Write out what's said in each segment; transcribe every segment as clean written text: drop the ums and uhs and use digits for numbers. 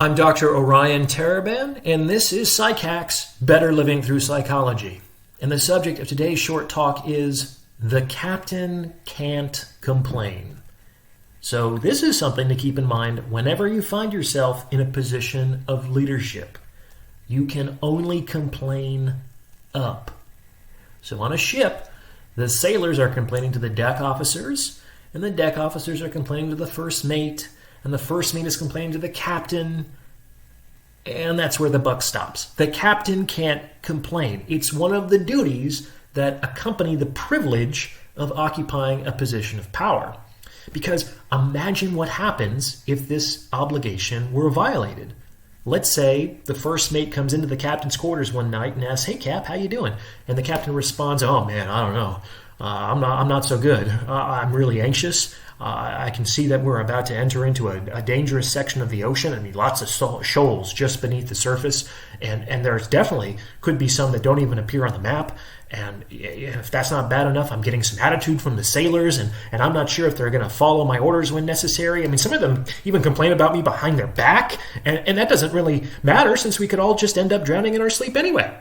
I'm Dr. Orion Taraban, and this is Psychacks, Better Living Through Psychology. And the subject of today's short talk is The Captain Can't Complain. So this is something to keep in mind whenever you find yourself in a position of leadership. You can only complain up. So on a ship, the sailors are complaining to the deck officers, and the deck officers are complaining to the first mate, and the first mate is complaining to the captain, and that's where the buck stops. The captain can't complain. It's one of the duties that accompany the privilege of occupying a position of power. Because imagine what happens if this obligation were violated. Let's say the first mate comes into the captain's quarters one night and asks, "Hey Cap, how you doing?" And the captain responds, "Oh man, I don't know. I'm not so good. I'm really anxious. I can see that we're about to enter into a dangerous section of the ocean. I mean, lots of shoals just beneath the surface, and there's definitely could be some that don't even appear on the map. And if that's not bad enough, I'm getting some attitude from the sailors, and I'm not sure if they're going to follow my orders when necessary. I mean, some of them even complain about me behind their back, and that doesn't really matter since we could all just end up drowning in our sleep anyway.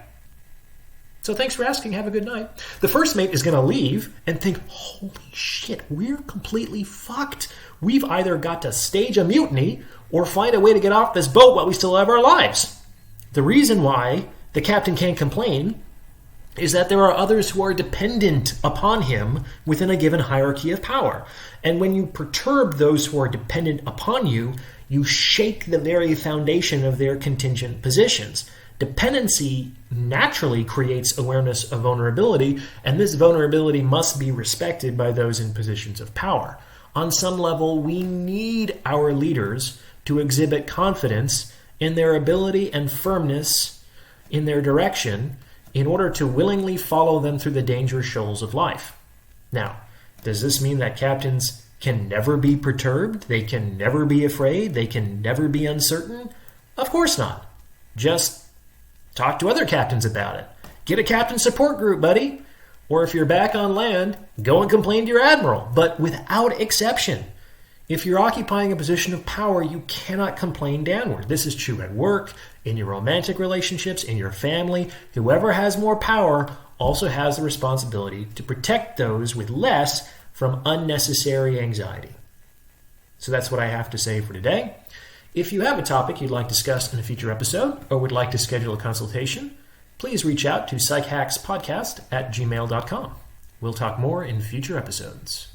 So thanks for asking. Have a good night." The first mate is going to leave and think, "Holy shit, we're completely fucked. We've either got to stage a mutiny or find a way to get off this boat while we still have our lives." The reason why the captain can't complain is that there are others who are dependent upon him within a given hierarchy of power. And when you perturb those who are dependent upon you, you shake the very foundation of their contingent positions. Dependency naturally creates awareness of vulnerability, and this vulnerability must be respected by those in positions of power. On some level, we need our leaders to exhibit confidence in their ability and firmness in their direction in order to willingly follow them through the dangerous shoals of life. Now, does this mean that captains can never be perturbed? They can never be afraid? They can never be uncertain? Of course not. Just talk to other captains about it. Get a captain support group, buddy. Or if you're back on land, go and complain to your admiral. But without exception, if you're occupying a position of power, you cannot complain downward. This is true at work, in your romantic relationships, in your family. Whoever has more power also has the responsibility to protect those with less from unnecessary anxiety. So that's what I have to say for today. If you have a topic you'd like discussed in a future episode or would like to schedule a consultation, please reach out to psychackspodcast@gmail.com. We'll talk more in future episodes.